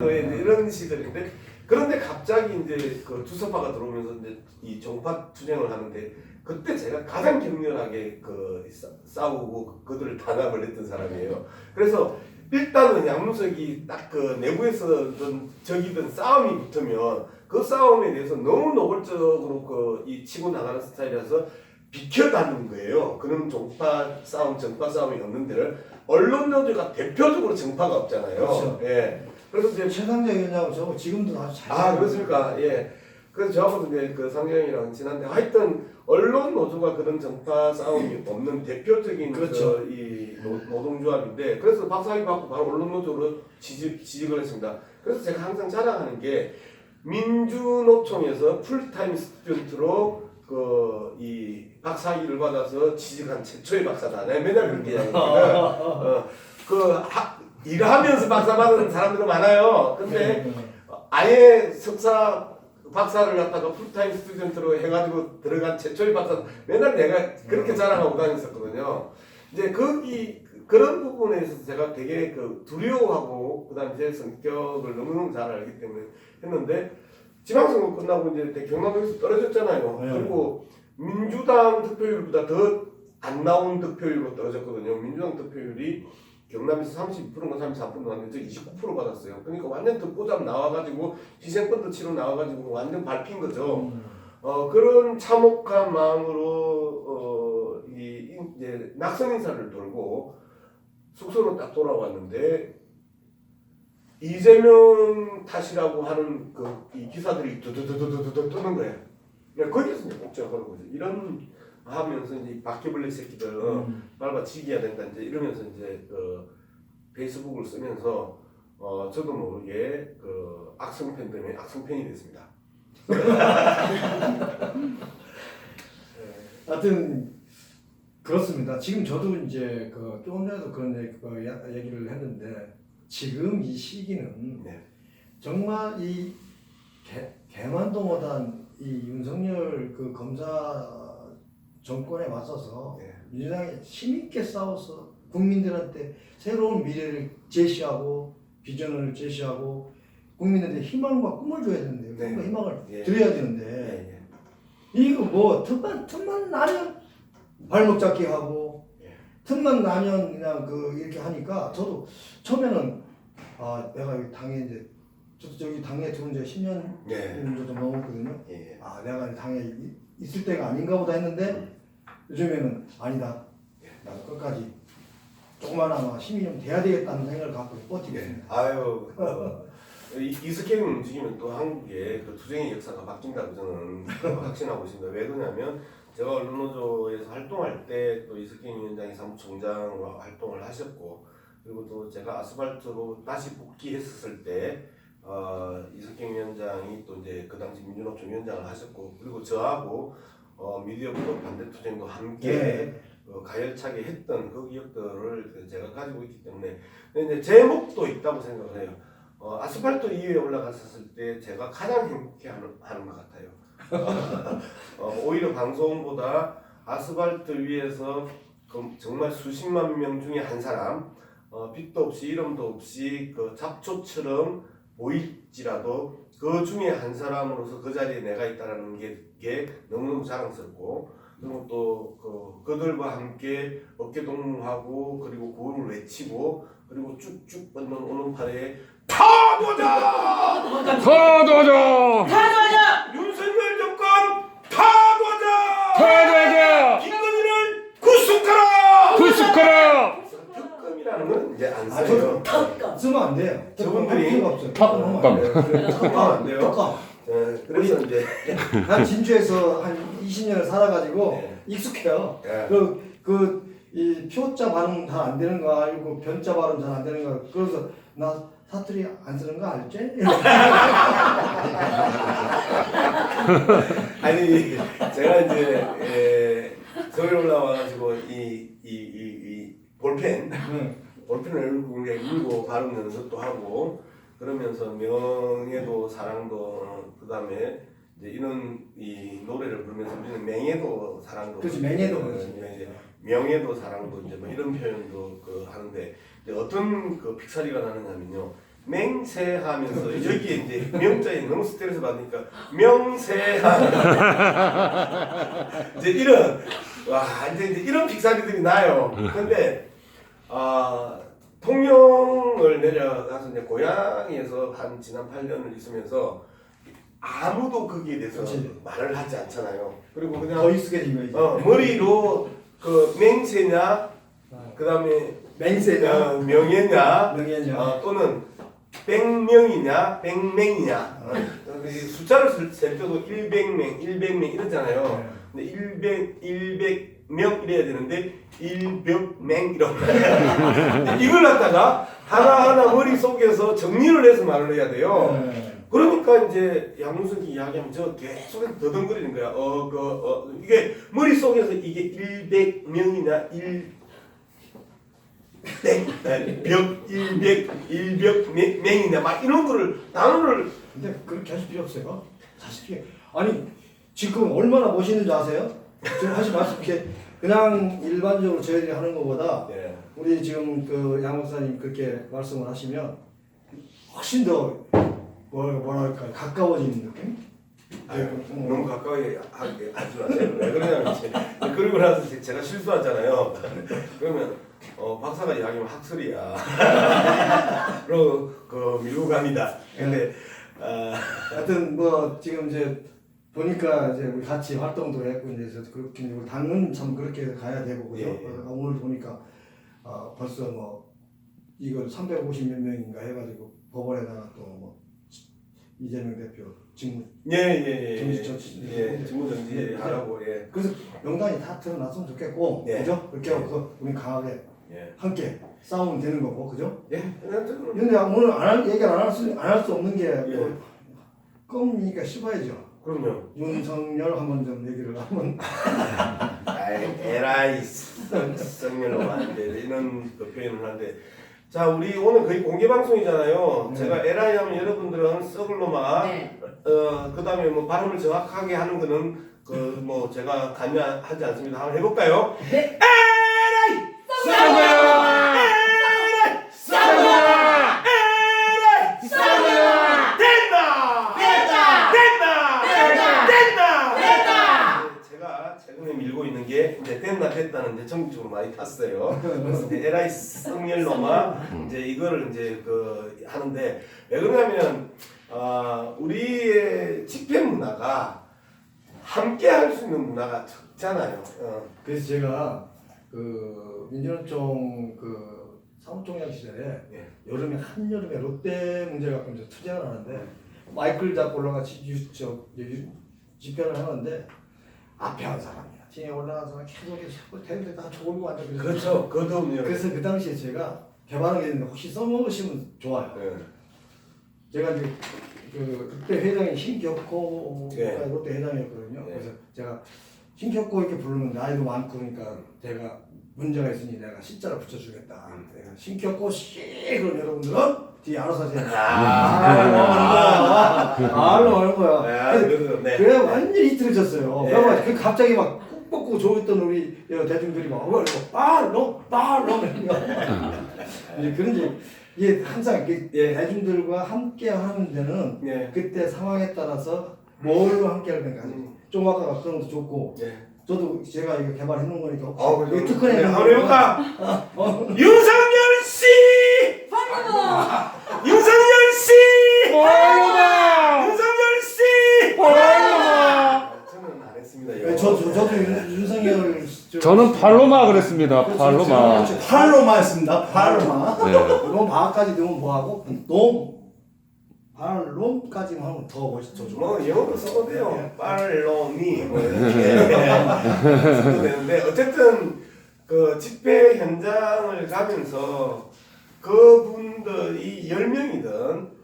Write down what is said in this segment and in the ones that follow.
이런 시절인데 그런데 갑자기 이제 그 주석파가 들어오면서 이제 이 종파 투쟁을 하는데 그때 제가 가장 격렬하게 그 싸우고 그들을 단합을 했던 사람이에요. 그래서 일단은 양문석이 딱 그 내부에서든 적이든 싸움이 붙으면 그 싸움에 대해서 너무 노골적으로 그 이 치고 나가는 스타일이라서 비켜다는 거예요. 그런 종파 싸움, 정파 싸움이 없는 데를 언론 노조가 대표적으로 정파가 없잖아요. 그렇죠. 예. 그래서 이제 최상재 위원장하고 저하고 지금도 아주 잘. 아 그렇습니까? 예. 그래서 저하고도 이제 그 상경이랑 친한데 하여튼 언론 노조가 그런 정파 싸움이 없는 대표적인 그렇죠. 이 노동조합인데 그래서 박사학위 받고 바로 언론 노조로 지직을 했습니다. 그래서 제가 항상 자랑하는 게 민주노총에서 풀타임 스튜던트로 그 이 박사학위를 받아서 취직한 최초의 박사다. 내가 맨날 그렇게 이야기합니다. 일하면서 박사 받은 사람들은 많아요. 근데 아예 석사 박사를 갖다가 풀타임 스튜던트로 해가지고 들어간 최초의 박사 맨날 내가 그렇게 자랑하고 다녔었거든요. 이제 그런 부분에 있어서 제가 되게 그 두려워하고 그다음에 제 성격을 너무너무 잘 알기 때문에 했는데 지방선거 끝나고 이제 경남도에서 떨어졌잖아요. 네. 그리고 민주당 득표율보다 더 안 나온 득표율로 떨어졌거든요. 민주당 득표율이 경남에서 32%인가 34%인가 하는데 29% 받았어요. 그러니까 완전 득보잡 나와가지고 희생펀드 치러 나와가지고 완전 밟힌 거죠. 그런 참혹한 마음으로 이제 낙선 인사를 돌고 숙소로 딱 돌아왔는데 이재명 탓이라고 하는 이 기사들이 두두두두두두 뜨는 거예요. 거기서 이제 꼭지가 걸는 거죠. 이런 하면서 이제 바퀴벌레 새끼들 밟아 지기해야 된다 이제 이러면서 이제 페이스북을 쓰면서 저도 모르게 악성팬 때문에 악성팬이 됐습니다. 하여튼 그렇습니다. 지금 저도 이제 조금 전에도 그런 얘기를 했는데 지금 이 시기는 네. 정말 이 개만동어단 이 윤석열 그 검사 정권에 맞서서 네. 민주당이 힘있게 싸워서 국민들한테 새로운 미래를 제시하고 비전을 제시하고 국민들한테 희망과 꿈을 줘야 되는데 네. 꿈과 희망을 예. 드려야 되는데 예. 이거 뭐 틈만 나면 발목 잡기 하고 예. 틈만 나면 그냥 이렇게 하니까 저도 처음에는 내가 여기 당에 이제 저기 당에 들어온 지 10년 네. 정도 넘었거든요. 예. 내가 당에 있을 때가 아닌가 보다 했는데 요즘에는 아니다. 나도 끝까지 조그마나마 힘이 좀 돼야 되겠다는 생각을 갖고 버티고 네. 있습니다. 아유, 이스케일 움직이면 또 한국의 투쟁의 역사가 바뀐다고 저는 확신하고 있습니다. 왜 그러냐면 제가 언론노조에서 활동할 때 또 이스케일 위원장이 사무총장으로 활동을 하셨고 그리고 또 제가 아스팔트로 다시 복귀했었을 때 이석경 위원장이 또 이제 그 당시 민주노총 위원장을 하셨고 그리고 저하고 미디어부도 반대투쟁도 함께 가열차게 했던 그 기억들을 제가 가지고 있기 때문에 근데 이제 제 몫도 있다고 생각을 해요. 아스팔트 위에 올라갔었을 때 제가 가장 행복해하는 것 같아요. 오히려 방송보다 아스팔트 위에서 정말 수십만 명 중에 한 사람 빛도 없이 이름도 없이 잡초처럼 보일지라도 그 중에 한 사람으로서 그 자리에 내가 있다라는 게 너무너무 자랑스럽고 그리고 또 그들과 함께 어깨동무하고 그리고 구호를 외치고 그리고 쭉쭉 뻗는 오른팔에 타도자! 타도자! 타도자! 윤석열 정권 타도자! 타도자! 김건희를 구속하라! 구속하라! 특검이라는 건 이제 안 써요. 턱감. 쓰면 안 돼요. 저분들이 필요가 없어요. 턱감. 특검 안 돼요. 턱감. 그래서 이제 난 진주에서 한 20년을 살아가지고 네. 익숙해요. 네. 이 표자 발음 잘 안 되는 거 알고 변자 발음 잘 안 되는 거 그래서 나 사투리 안 쓰는 거 알지? 아니 제가 이제 서울에 올라와가지고 이 볼펜을 물고 발음 연습도 하고 그러면서 명예도 사랑도 그다음에 이제 이런 이 노래를 부르면서 우리는 맹예도 사랑도 그렇지, 맹예도 이제 명예도 사랑도 이제 뭐 이런 표현도 하는데 이제 어떤 픽사리가 나느냐면요 맹세하면서 여기에 이제 명자에 너무 스트레스 받으니까 명세하면서 이제 이런 이제 이런 픽사리들이 나요. 근데 통영을 내려가서 이제 고향에서 한 지난 8년을 있으면서 아무도 거기에 대해서 그치. 말을 하지 않잖아요. 그리고 더 그냥 익숙해진 거지. 머리로 그 맹세냐 그다음에 맹세냐, 명예냐 명예냐. 또는 백명이냐 백맹이냐 숫자를 셀 때도 100명 100명 이러잖아요. 근데 100명 이래야 되는데 100명 이러고 이걸 갖다가 하나하나 머릿속에서 정리를 해서 말을 해야 돼요. 그러니까 이제 양문석이 이야기하면 저 계속 더듬거리는 거야. 이게 머릿속에서 이게 100명이냐 100명이냐 막 이런 거를 단어를 근데 그렇게 하실 필요 없어요. 사실 아니 지금 얼마나 멋있는지 아세요? 지금 하실 말씀 이렇게 그냥 일반적으로 저희들이 하는 것보다 우리 지금 그 양 목사님 그렇게 말씀을 하시면 훨씬 더 뭐랄까 가까워지는 느낌? 너무 가까이 하지 마세요. 왜 그러냐면 이제 그러고 나서 제가 실수하잖아요. 그러면 박사가 이야기하면 학설이야. 그리고 그 밀고 갑니다. 근데 하여튼 뭐 지금 이제 보니까 이제 우리 같이 활동도 했고 이제 그렇게 우리 당은 참 그렇게 가야 되고 그죠? 오늘 보니까 벌써 뭐 이걸 350몇 명인가 해가지고 법원에다가 또 뭐 이재명 대표 직무 직무 정지하라고 그래서 명단이 다 드러났으면 좋겠고 그죠? 그렇게 하고 우리 강하게 함께 싸우면 되는 거고 그죠? 근데 오늘 얘기를 안 할 수 없는 게 껌이니까 씹어야죠. 그럼요. 윤석열 한번 좀 얘기를 하면 에라이 썩년로 하는데 이런 그 표현을 하는데 자 우리 오늘 거의 공개 방송이잖아요. 제가 에라이 하면 여러분들은 썩을 놈아 그 다음에 뭐 발음을 정확하게 하는 거는 그 뭐 제가 관여하지 않습니다. 한번 해볼까요? 네. 에라이 썩어요! 썩어요! 제가 최근에 밀고 있는 게 이제 됐다는 이제 전국적으로 많이 탔어요. 그래서 이제 에라이 썩년놈아 이제 이거를 이제 그 하는데 왜 그러냐면 우리의 집회 문화가 함께 할 수 있는 문화가 적잖아요. 그래서 제가 그 민주노총 그 사무총장 시절에 여름에 한여름에 롯데 문제 갖고 이제 투쟁을 하는데 마이크를 잡고 올라가 집회를 하는데 앞에 한 사람이야 뒤에 올라간 사람 계속 대부분 다 저걸로 앉아 그렇죠. 그거든요. 그래서 그 당시에 제가 개발한 게 있는데 혹시 써먹으시면 좋아요. 제가 이제 그때 회장이 신격호가 롯데 회장이었거든요. 그래서 제가 신격호 이렇게 부르면 나이도 많고 그러니까 제가 문제가 있으니 내가 시자를 붙여주겠다. 내가 신격호 씨 그럼 여러분들은 뒤에 알아서 하세요. 하는 거야. 그래 완전히 히트를 그래서 그 갑자기 막 꾹 뽑고 좋았던 우리 대중들이 막 빨로 이제 그런지 이게 항상 대중들과 함께 하는 데는 그때 상황에 따라서 뭘로 함께 할 건가. 좀 아까 그런 것도 좋고 저도 제가 이거 개발해 놓은 거니까 이거 특허내 한번 해볼까? 윤석열 씨! 윤석열 씨! 윤석열 씨! 저는 안 했습니다. 저도 윤석열 저는 팔로마 그랬습니다. 팔로마. 팔로마였습니다. 팔로마. 네. 놈 바까지 넣으면 뭐하고 놈 팔롬까지만 하면 더 멋있죠. 뭐 영어로 써도 돼요. 팔로미 뭐 이렇게 써도 되는데 어쨌든 그 집회 현장을 가면서 그분들이 10명이든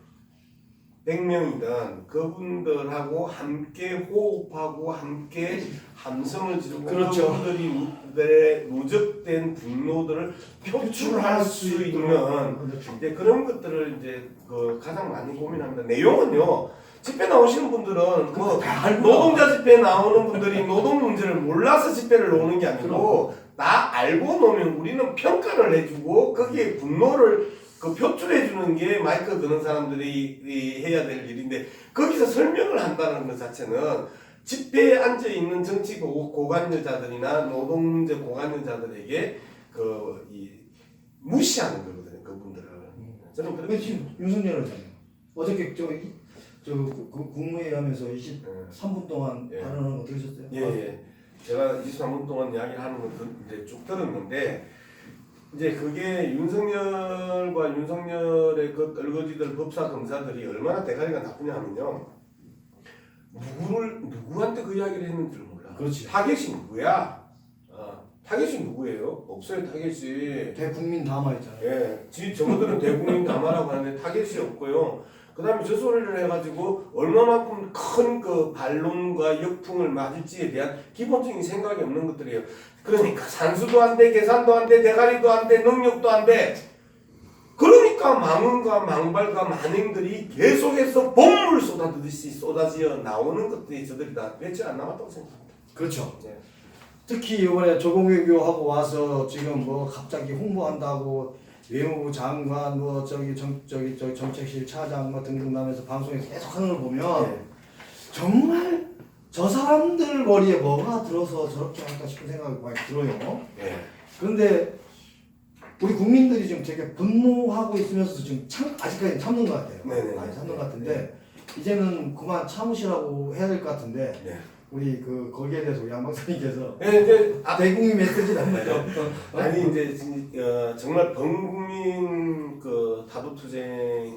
100명이든 그분들하고 함께 호흡하고 함께 함성을 지르고 그분들이 누적된 분노들을 표출할 수 있는 이제 그런 것들을 이제 그 가장 많이 고민합니다. 내용은요. 집회 나오시는 분들은 뭐 노동자 집회 나오는 분들이 노동 문제를 몰라서 집회를 오는 게 아니고 다 알고 놓으면 우리는 평가를 해주고 거기에 분노를 그 표출해 주는 게 마이크 드는 사람들이 해야 될 일인데 거기서 설명을 한다는 것 자체는 집회에 앉아 있는 정치 고관여자들이나 노동 문제 고관여자들에게 무시하는 거거든요. 그분들을. 저는 근데 그렇게 지금 윤석열 의장님 어저께 국무회의 하면서 23분 동안 예. 발언한 거 들으셨어요? 예. 제가 23분 동안 이야기를 하는 거 이제 쭉 들었는데 이제 그게 윤석열과 윤석열의 그 얼거지들 법사 검사들이 얼마나 대가리가 나쁘냐 하면요. 누구한테 그 이야기를 했는지를 몰라. 그렇지. 타겟이 누구야? 타겟이 누구예요? 없어요 타겟이. 대국민 담화 있잖아요. 예, 저들은 대국민 담화라고 하는데 타겟이 없고요. 그 다음에 저 소리를 해가지고 얼마만큼 큰 그 반론과 역풍을 맞을지에 대한 기본적인 생각이 없는 것들이에요. 그러니까 산수도 안 돼, 계산도 안 돼, 대가리도 안 돼, 능력도 안 돼. 그러니까 망언과 망발과 만행들이 계속해서 bom을 쏟아지듯이 쏟아지어 나오는 것들이 저들이 다 며칠 안 남았다고 생각합니다. 그렇죠. 네. 특히 이번에 조공외교하고 와서 지금 뭐 갑자기 홍보한다고 외무부 장관 뭐 정책실 차장 뭐 등등 나면서 방송에서 계속 하는 걸 보면 네. 정말 저 사람들 머리에 뭐가 들어서 저렇게 할까 싶은 생각이 많이 들어요. 네. 그런데 우리 국민들이 지금 되게 분노하고 있으면서도 지금 아직까지 참는 것 같아요. 네네. 많이 참는 것 같은데 이제는 그만 참으시라고 해야 될 것 같은데 네. 우리 거기에 대해서 우리 양 박사님께서 네, 이제 대국민 메시지를 한번 아니 이제 정말 범국민 그 다부투쟁을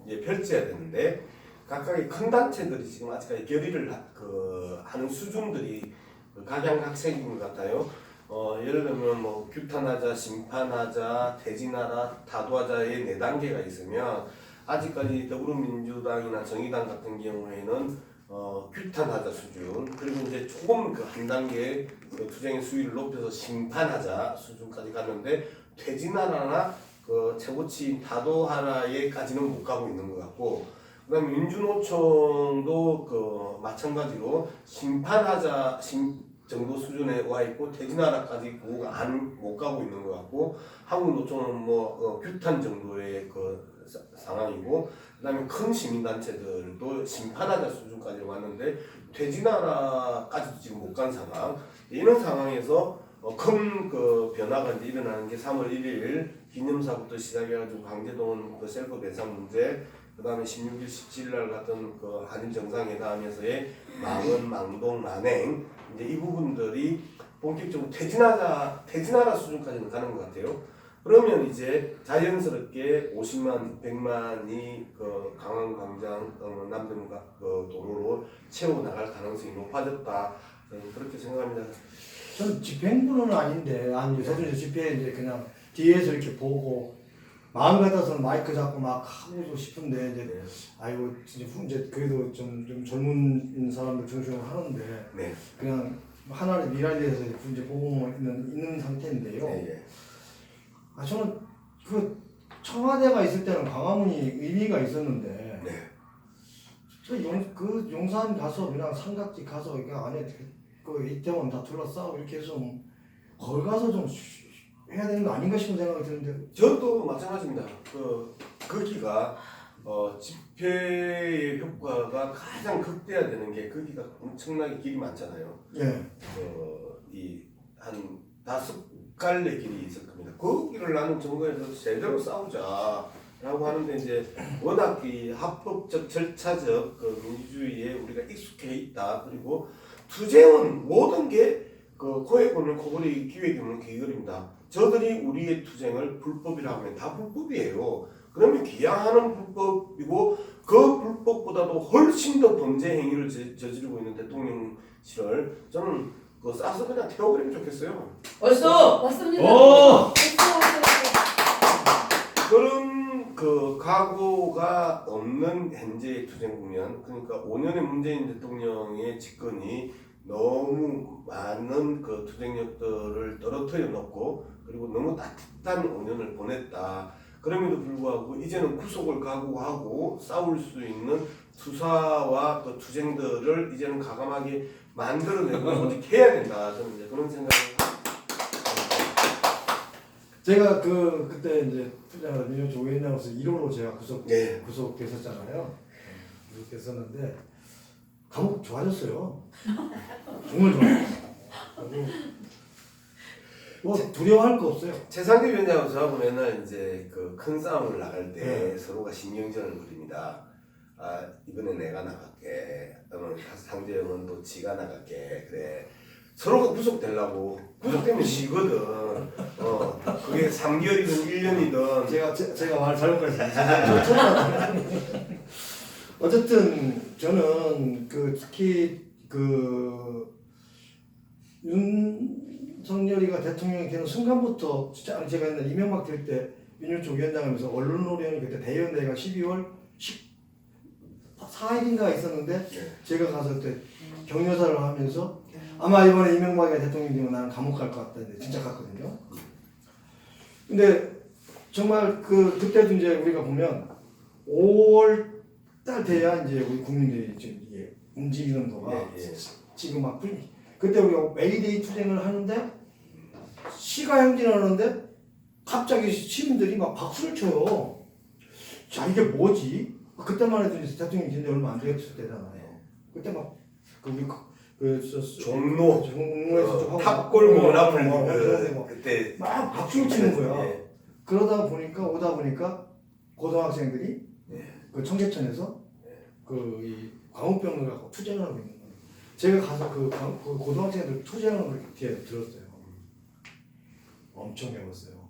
이제 펼쳐야 되는데 각각의 큰 단체들이 지금 아직까지 결의를 하는 수준들이 각양각색인 것 같아요. 예를 들면 뭐 규탄하자, 심판하자, 대진하라, 다도하자의 4단계가 있으면 아직까지 더불어민주당이나 정의당 같은 경우에는 규탄하자 수준, 그리고 이제 조금 한 단계 투쟁의 수위를 높여서 심판하자 수준까지 갔는데 퇴진하라나 최고치 다도하라에까지는 못 가고 있는 것 같고, 그다음에 민주노총도 마찬가지로 심판하자 정도 수준에 와 있고 퇴진하라까지 못 가고 있는 것 같고, 한국노총은 규탄 정도의 상황이고, 그다음에 큰 시민단체들도 심판하자 수준까지 왔는데 퇴진하라까지도 지금 못 간 상황. 이런 상황에서 큰 변화가 이제 일어나는 게 3월 1일 기념사부터 시작해가지고 강제동원 셀프 배상 문제, 그다음에 16일, 17일 날 같은 한일 정상회담에서의 망언, 망동, 만행, 이제 이 부분들이 본격적으로 퇴진하라 수준까지는 가는 것 같아요. 그러면 이제 자연스럽게 50만, 100만이 강원광장, 남대문 도로로 채워 나갈 가능성이 높아졌다. 저는 그렇게 생각합니다. 저는 집행부는 아닌데 저도 집회에 이제 그냥 뒤에서 이렇게 보고 마음 같아서는 마이크 잡고 막 하고 싶은데 이제 네. 아이고 이제 그래도 좀 젊은 사람들 중심으로 하는데 네. 그냥 하나의 미래에 대해서 이제 보고 있는 상태인데요. 네. 저는 청와대가 있을 때는 광화문이 의미가 있었는데 네. 용산 가서 그냥 삼각지 가서 그냥 안에 이태원 다 둘러싸고 이렇게 해서 거기 가서 좀 해야 되는 거 아닌가 싶은 생각이 드는데. 저도 마찬가지입니다. 거기가 집회의 효과가 가장 극대화되는 게 거기가 엄청나게 길이 많잖아요. 예. 한 5갈래 길이 있을 겁니다. 그 길을 나는 정부에서 제대로 싸우자라고 하는데 이제 워낙 이 합법적 절차적 민주주의에 우리가 익숙해 있다. 그리고 투쟁은 모든 게 코에 꽂는 코골이 기회에 없는 귀걸입니다. 저들이 우리의 투쟁을 불법이라고 하면 다 불법이에요. 그러면 기양하는 불법이고 그 불법보다도 훨씬 더 범죄 행위를 저지르고 있는 대통령실을 저는 싸서 그냥 태워버리면 좋겠어요. 왔어! 왔습니다. 오! 그런 각오가 없는 현재의 투쟁 국면, 그러니까 5년의 문재인 대통령의 집권이 너무 많은 투쟁력들을 떨어뜨려 놓고 그리고 너무 따뜻한 5년을 보냈다. 그럼에도 불구하고 이제는 구속을 각오하고 싸울 수 있는 수사와 투쟁들을 이제는 과감하게 만들어내고 조직해야 된다. 저는 이제 그런 생각을 합니다. 제가 그때 이제 투쟁을 민주노총 위원장으로서 1호로 제가 네. 구속됐었잖아요. 구속됐었는데 감옥 좋아졌어요. 정말 좋아졌어요. 뭐 두려워할 거 없어요. 최상대 위원장하고 저하고 맨날 이제 그 큰 싸움을 나갈 때 네. 서로가 신경전을 벌입니다. 아 이번에 내가 나갈게. 또는 상대형은 또 지가 나갈게. 그래. 서로가 구속되려고 구속되면 지거든. 그게 3개월이든 1년이든. 제가 말 잘못했어요. 어쨌든 저는 특히 윤석열이가 대통령이 되는 순간부터 진짜 제가 옛날 이명박 될 때 민주노총 위원장하면서 언론노련이 그때 대의원대회가 12월 14일인가 있었는데 제가 가서 그때 격려사를 하면서 아마 이번에 이명박이 대통령이 되면 나는 감옥 갈 것 같다. 진짜 갔거든요. 근데 정말 그때도 이제 우리가 보면 5월 달 돼야 이제 우리 국민들이 지금 이게 움직이는 거가 지금 막 그때 우리가 메이데이 투쟁을 하는데 시가 행진하는데 갑자기 시민들이 막 박수를 쳐요. 자 이게 뭐지? 그때만 해도 이제 대통령이 된 지 얼마 안 됐을 때잖아요. 그때 막 종로에서 좀 하고 탑골 문화풀 그때 막 박수를 치는 거야. 그러다 보니까 오다 보니까 고등학생들이 그 청계천에서 이 광우병을 갖고 투쟁을 하고 있는 거예요. 제가 가서 그 고등학생들 투쟁하는 걸 뒤에 들었어요. 엄청 배웠어요.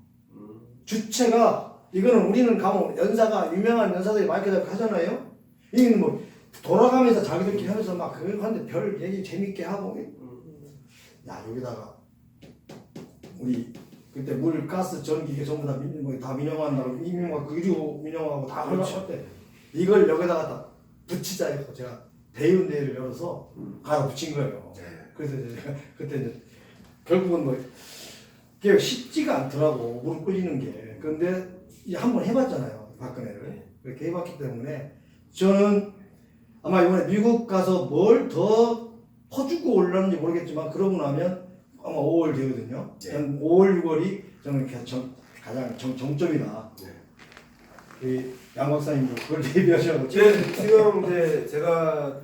주체가 이거는 우리는 가면 연사가 유명한 연사들이 마이크 잡고 하잖아요. 이거는 뭐 돌아가면서 자기들끼리 하면서 막 그거 하는데 별 얘기 재밌게 하고 야 여기다가 우리 그때 물, 가스, 전기 이게 전부 다 민영화한다고 이명박 의료 민영화하고 다 하려고 때 이걸 여기다가 다 붙이자 해서 제가 대의원대회를 열어서 가다 붙인 거예요. 그래서 제가 그때 이제 결국은 뭐 그게 쉽지가 않더라고 무릎 꿇리는 게. 그런데 이제 한번 해봤잖아요 박근혜를. 그렇게 해봤기 때문에 저는 아마 이번에 미국 가서 뭘 더 퍼주고 올라는지 모르겠지만 그러고 나면 아마 5월 되거든요. 5월 6월이 저는 가장 정점이다. 이 양 박사님도 그걸 대비하셔서 지금 이제 제가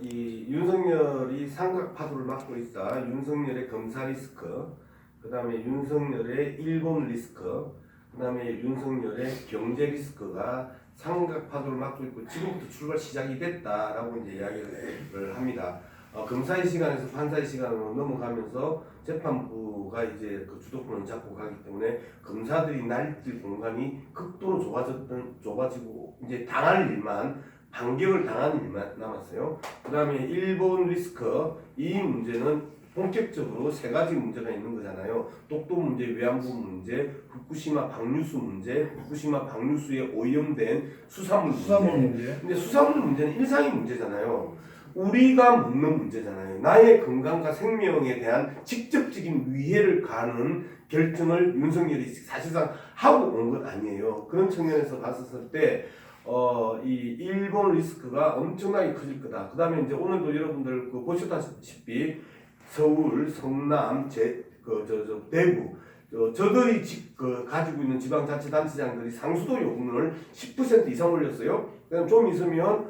이 윤석열이 삼각파도를 맡고 있다. 윤석열의 검사 리스크, 그다음에 윤석열의 일본 리스크, 그다음에 윤석열의 경제 리스크가 삼각파도를 맡고 있고 지금부터 출발 시작이 됐다라고 이제 이야기를 합니다. 검사의 시간에서 판사의 시간으로 넘어가면서 재판부가 이제 그 주도권을 잡고 가기 때문에 검사들이 날뛸 공간이 극도로 좁아지고 이제 당할 일만 반격을 당하는 일만 남았어요. 그다음에 일본 리스크 이 문제는 본격적으로 세 가지 문제가 있는 거잖아요. 독도 문제, 위안부 문제, 후쿠시마 방류수 문제, 후쿠시마 방류수에 오염된 수산물 문제. 근데 수산물 문제는 일상의 문제잖아요. 우리가 묻는 문제잖아요. 나의 건강과 생명에 대한 직접적인 위해를 가하는 결정을 윤석열이 사실상 하고 온 건 아니에요. 그런 측면에서 봤었을 때 이 일본 리스크가 엄청나게 커질 거다. 그 다음에 이제 오늘도 여러분들 보셨다시피 서울, 성남, 대구 저들이 가지고 있는 지방자치단체장들이 상수도 요금을 10% 이상 올렸어요. 그럼 좀 있으면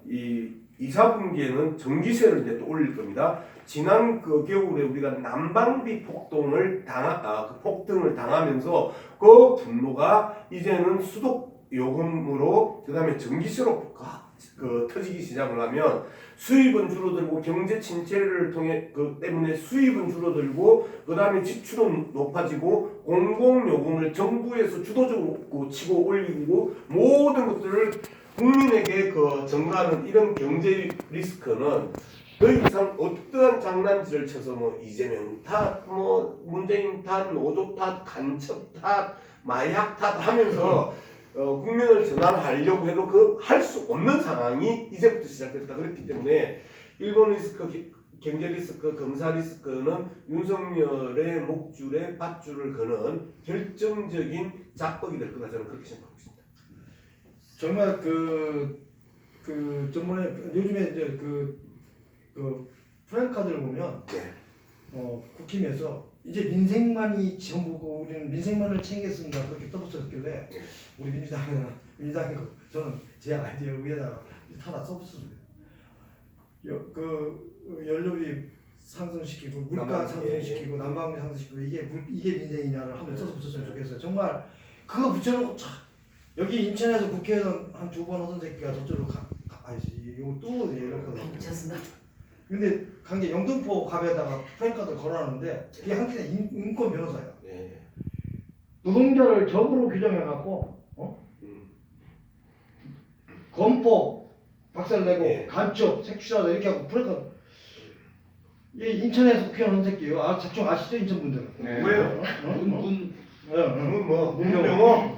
이 2, 4분기에는 전기세를 이제 또 올릴 겁니다. 지난 겨울에 우리가 난방비 폭등을 당하면서 그 분노가 이제는 수도 요금으로 그다음에 전기세로 터지기 시작을 하면 수입은 줄어들고 경제 침체를 때문에 수입은 줄어들고 그다음에 지출은 높아지고 공공요금을 정부에서 주도적으로 치고 올리고 모든 것들을 국민에게 전가하는 이런 경제 리스크는 더 이상 어떠한 장난질을 쳐서 뭐 이재명 탓, 뭐 문재인 탓, 노조 탓, 간첩 탓, 마약 탓 하면서 국민을 전환하려고 해도 할 수 없는 상황이 이제부터 시작됐다. 그렇기 때문에 일본 리스크, 경제 리스크, 검사 리스크는 윤석열의 목줄에 밧줄을 거는 결정적인 작법이 될 거다. 저는 그렇게 생각하고 있습니다. 정말 저번에 요즘에 이제 프랜카드를 보면 국힘에서 이제 민생만이 전부고 우리는 민생만을 챙겼습니다. 그렇게 떠붙였길래 우리 민주당이 저는 제 아이디어 위에다가 하나 써붙였습니다. 그 연료비 상승시키고 물가 상승시키고 난방비 상승시키고 이게 민생이냐를 한번 써서 붙였으면 좋겠어요. 정말 그거 붙여놓고 여기 인천에서 국회의원 한 2번 하던 새끼가 저쪽으로 가야지. 이거 또 이렇거든. 미쳤습니다. 근데 강제 영등포 갑에다가 프랭카드 걸어놨는데 이게 한국의 인권 변호사야. 네. 노동자를 적으로 규정해갖고 건법 박살내고 네. 간첩 색출하다 이렇게 하고 프랭카드. 이게 인천에서 국회의원 한 새끼예요. 대충 아시죠 인천 분들은? 네. 왜요? 문명호?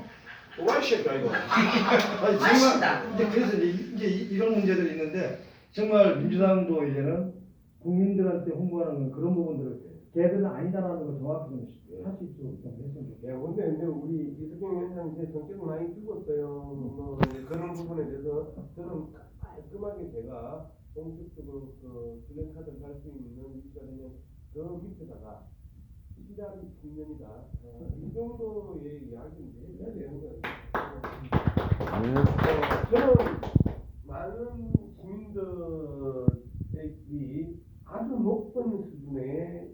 또와이 새끼야 이거. 아니 정말 근데 그래서 이제 이런 문제들이 있는데 정말 민주당도 이제는 국민들한테 홍보하는 그런 부분들을 걔들은 아니다라는 걸 정확히 좀 할 수 있도록 좀 했으면 좋겠어요. 근데 우리 이수경 위원장 이제 성격을 많이 죽었어요. 뭐 이제 그런 부분에 대해서 저는 깔끔하게 제가 공식적으로 그 블랙카드를 갈 수 있는 위치가 되면 그 밑에다가 시달이 국면이다. 이 정도의 이야기는 해야 되는 거예요. 저는 많은 국민들이 아주 높은 수준의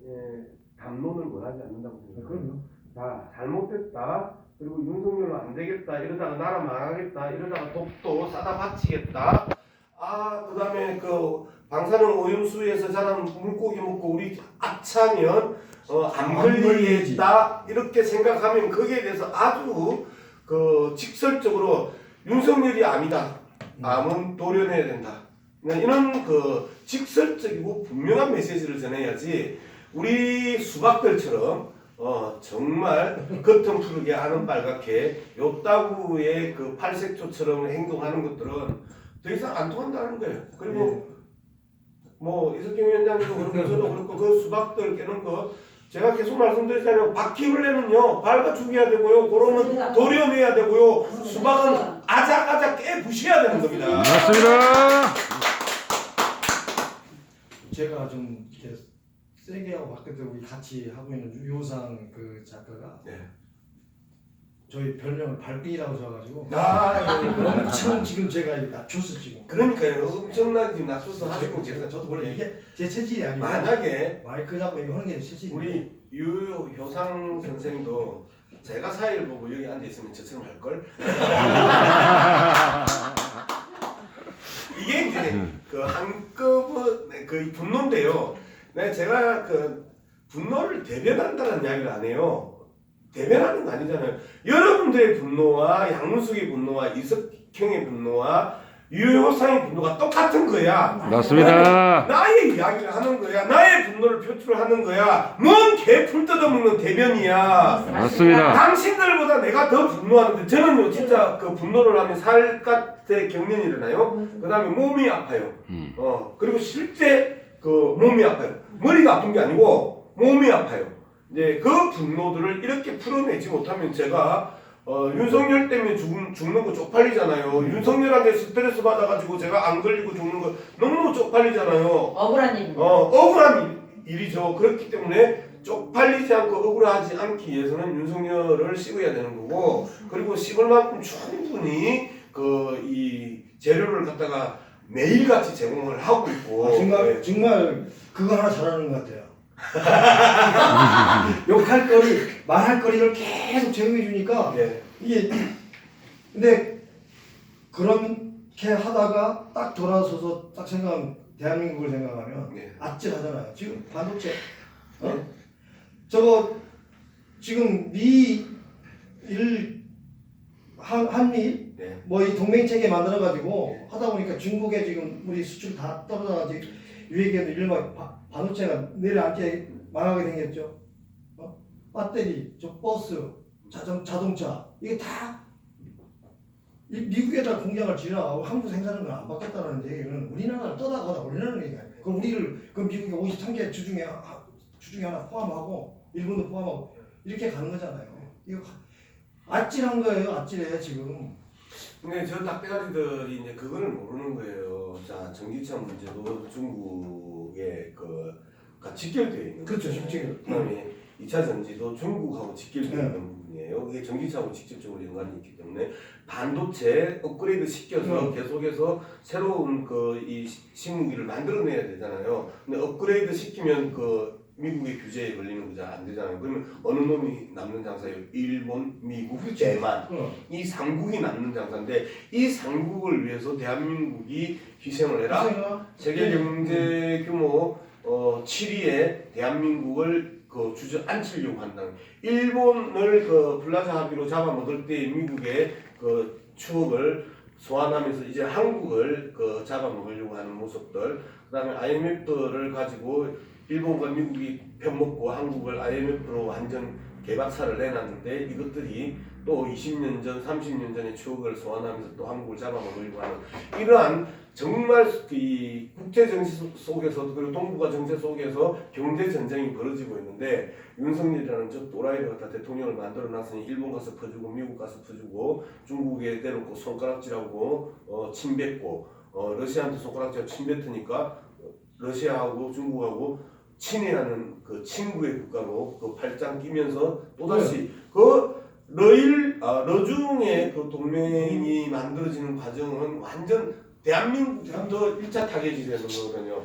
담론을 원하지 않는다고 생각해요. 그럼요. 자, 잘못됐다. 그리고 윤석열로 안 되겠다. 이러다가 나라 망하겠다. 이러다가 독도 싸다 바치겠다. 그 다음에 그 방사능 오염수에서 자란 물고기 먹고 우리 아차면 안 걸리겠다. 이렇게 생각하면 거기에 대해서 아주 그 직설적으로 윤석열이 암이다. 암은 도려내야 된다. 이런 그 직설적이고 분명한 메시지를 전해야지 우리 수박들처럼 정말 겉은 푸르게 안은 빨갛게 요따구의 그 팔색조처럼 행동하는 것들은 더 이상 안 통한다는 거예요. 그리고 뭐 이석경 위원장님도 그렇고 저도 그렇고 그 수박들 깨는 거 제가 계속 말씀드리잖아요. 바퀴벌레는요 밟아 죽여야 되고요. 그러면 도려내야 되고요. 수박은 아작아작 깨부셔야 되는 겁니다. 맞습니다. 제가 좀 이렇게 세게 하고 바깥에 우리 같이 하고 있는 유효상 그 작가가 저희 별명을 발빙이라고 줘가지고 엄청 지금 제가 낮췄어 지금. 그러니까요. 엄청나게 낮춰서 하시고 제가 저도 원래 이게 제 체질이 아니고 만약에 마이크 잡고 이거 하는 게 체질이. 우리 유효상 선생도 제가 사회를 보고 여기 앉아 있으면 저처럼 할 걸. 이게 이제 그 한급은 그 분노인데요. 제가 그 분노를 대변한다는 이야기를 안 해요. 대변하는 거 아니잖아요. 여러분들의 분노와 양문숙의 분노와 이석형의 분노와 유효상의 분노가 똑같은 거야. 맞습니다. 나의 이야기를 하는 거야. 나의 분노를 표출하는 거야. 뭔 개풀 뜯어먹는 대변이야. 맞습니다. 당신들보다 내가 더 분노하는데 저는요 진짜 그 분노를 하면 살갗에 경련이 일어나요. 그 다음에 몸이 아파요. 그리고 실제 그 몸이 아파요. 머리가 아픈 게 아니고 몸이 아파요. 이제 그 분노들을 이렇게 풀어내지 못하면 제가 윤석열 때문에 죽는 거 쪽팔리잖아요. 윤석열한테 스트레스 받아가지고 제가 안 걸리고 죽는 거 너무 쪽팔리잖아요. 억울한 일입니다. 억울한 일이죠. 그렇기 때문에 쪽팔리지 않고 억울하지 않기 위해서는 윤석열을 씹어야 되는 거고, 그리고 씹을 만큼 충분히 그 이 재료를 갖다가 매일같이 제공을 하고 있고. 정말 그거 하나 잘하는 것 같아요. 욕할 거리, 말할 거리를 계속 제공해 주니까 이게 근데 그렇게 하다가 딱 돌아서서 딱 생각하면 대한민국을 생각하면 아찔하잖아요. 지금 반도체 저거 지금 한미 뭐 이 동맹 체계 만들어 가지고 하다 보니까 중국에 지금 우리 수출 다 떨어져가지고 유해기에도 일반 반도체가 내려앉게 망하게 생겼죠. 배터리, 저 버스, 자동차 이게 다 미국에다 공장을 지나가고 한국 생산은 안 바뀌었다는 얘기는 우리나라를 떠나가다 우리나라는 얘기 아니에요. 그럼 우리를 그 미국의 53개 주 중에 하나 포함하고 일본도 포함하고 이렇게 가는 거잖아요. 이거 아찔한 거예요. 아찔해 지금. 근데 저 닭대가리들이 이제 그거를 모르는 거예요. 자, 전기차 문제도 중국에 직결되어 있는 그렇죠, 거죠. 직결. 그다음에 2차 전지도 중국하고 직결되어 있는 부분이에요. 이게 전기차하고 직접적으로 연관이 있기 때문에 반도체 업그레이드 시켜서 계속해서 새로운 이 신무기를 만들어내야 되잖아요. 근데 업그레이드 시키면 미국의 규제에 걸리는 거죠. 안 되잖아요. 그러면 어느 놈이 남는 장사예요? 일본, 미국, 대만. 이 3국이 남는 장사인데 이 3국을 위해서 대한민국이 희생을 해라. 세계 경제 규모 7위에 대한민국을 주저앉히려고 한다는. 일본을 플라자 합의로 잡아먹을 때 미국의 추억을 소환하면서 이제 한국을 잡아먹으려고 하는 모습들. 그다음에 IMF를 가지고 일본과 미국이 편먹고 한국을 IMF로 완전 개박살을 내놨는데 이것들이 또 20년 전, 30년 전의 추억을 소환하면서 또 한국을 잡아먹으려고 하는 이러한 정말 이 국제 정치 속에서 그리고 동북아 정세 속에서 경제 전쟁이 벌어지고 있는데 윤석열이라는 저 또라이를 갖다 대통령을 만들어 놨으니 일본 가서 퍼주고 미국 가서 퍼주고 중국에 대놓고 손가락질하고 침뱉고 러시아한테 손가락질 침뱉으니까 러시아하고 중국하고 친이라는 친구의 국가로 팔짱 끼면서 또다시 러중의 동맹이 만들어지는 과정은 완전 대한민국부터 1차 타겟이 되는 거거든요.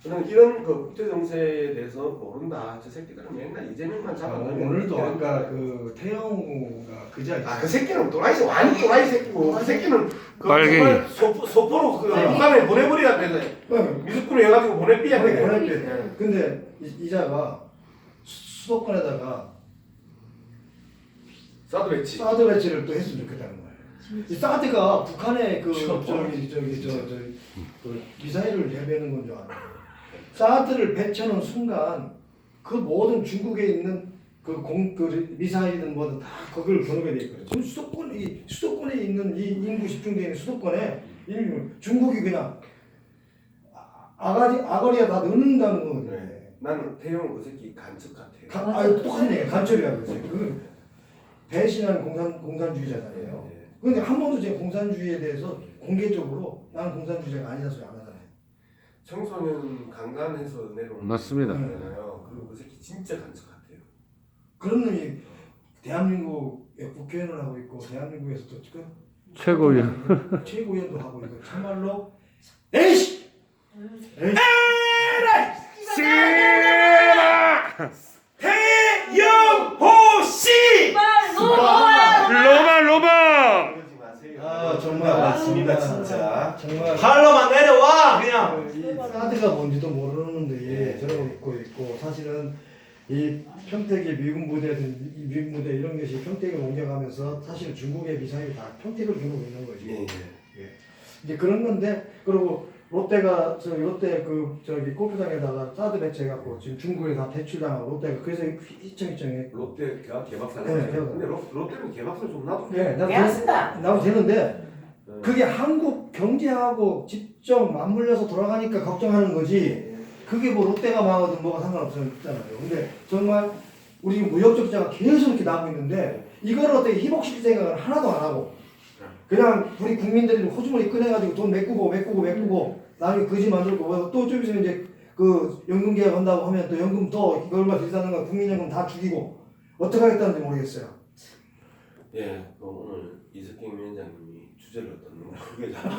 저는 이런 국제 정세에 대해서 모른다. 저 새끼들은 맨날 이재명만 잡아가면 오늘도 아까 태영우가 그자 그 새끼는 또라이 완전 또라이 새끼고 그 새끼는 빨갱이. 정말 소포로 북한에 보내버려야 돼. 미술꾼을 해가지고 보내삐야 돼. 근데 이자가 수도권에다가 사드 배치. 사드 배치를 또 했으면 좋겠다는 거예요. 이 사드가 북한의 미사일을 내배는 건 줄 알아요. 사드를 배치하는 순간 그 모든 중국에 있는 미사일은 뭐든 다 그걸 겨누게 돼 있거든요. 수도권에 있는 이 인구 집중되어 있는 수도권에 중국이 그냥 아가리가 다 넣는다는 거거든요. 네. 나는 태용 그 새끼 간첩 같아. 똑같네. 간첩이라고 그러지. 그 배신한 공산주의자잖아요. 네. 근데 한 번도 제가 공산주의에 대해서 공개적으로 나는 공산주의자가 아니다 소리 안 하잖아요. 청소년 강간해서 내려오는 맞습니다. 거잖아요. 그리고 그 새끼 진짜 간첩 같아요. 그런 놈이 대한민국에 국회의원을 하고 있고 대한민국에서 또 최고위원. 최고위원도 하고 있고 참말로 에이씨! 태영호씨! 로마. 그러지 마세요. 아 정말 맞습니다, 진짜. 정말 발로만 내려와 그냥. 이 사드가 뭔지도 모르는데 저러고 있고 사실은 이 평택의 미군 부대든 미군 부대 이런 것이 평택을 옮겨가면서 사실 중국의 미사일이 다 평택을 겨누고 있는 거지. 예. 이제 그런 건데 그리고 롯데가 롯데 골프장에다가 사드 배치해갖고 지금 중국에 다 대출당하고 롯데가 그래서 희청희청해. 롯데가 개박살 네, 났어요. 근데 롯데는 개박살 좀 나도. 네, 계약한다. 나도 되는데 그게 한국 경제하고 직접 맞물려서 돌아가니까 걱정하는 거지. 그게 뭐 롯데가 망하든 뭐가 상관없잖아요. 근데 정말 우리 무역 적자가 계속 이렇게 나고 있는데 이걸 어떻게 희복시킬 생각을 하나도 안 하고 그냥 우리 국민들이 호주머니 꺼내가지고 돈 메꾸고 나중에 거지 만들고 또 좀 있으면 이제 연금 계약 한다고 하면 또 연금 더 이거 얼마 비싸는 거 국민연금 다 죽이고 어떻게 하겠다는지 모르겠어요. 예, 오늘 이석경 위원장님이 주제를 어떤 크게 잘.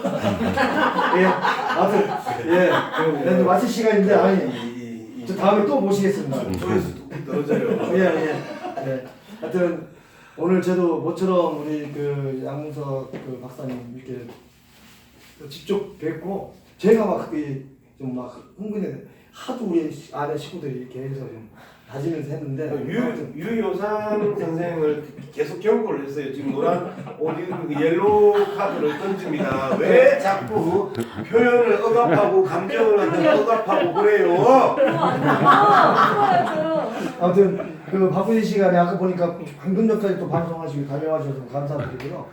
예, 아무튼 네, 마칠 시간인데 아니 저 다음에 또 모시겠습니다. 조회수 뚝뚝 떨어져요. 예. 하여튼 오늘 저도 모처럼 우리 양문석 박사님 이렇게 직접 뵙고 제가 막 좀 막 흥분해 하도 우리 아내 식구들이 이렇게 해서 좀 다지면서 했는데 유효상 선생을 계속 경고를 했어요. 지금 노란 옷 옐로우 카드를 던집니다. 왜 자꾸 표현을 억압하고 감정을 억압하고 그래요? 아무튼 바쁘신 시간에 아까 보니까 방금 전까지 또 방송하시고 다녀와주셔서 감사드리고요.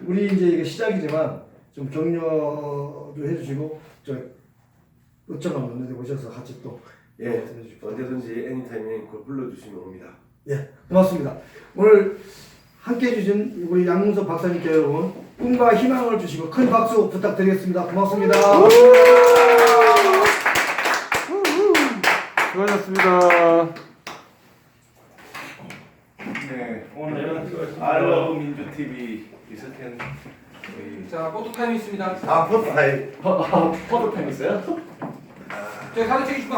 우리 이제 이게 시작이지만 좀 격려도 해주시고 어쩌면 없는데 오셔서 같이 또 예, 언제든지 애니타임에 불러주시면 옵니다. 예, 고맙습니다. 오늘 함께 해주신 우리 양문석 박사님께 여러분 꿈과 희망을 주시고 큰 박수 부탁드리겠습니다. 고맙습니다. 수고하셨습니다. 알러브 민주 TV 이석현. 자, 포토 타임 있습니다. 아 포토 타임. 포토 타임 있어요? 저 사진 찍으시고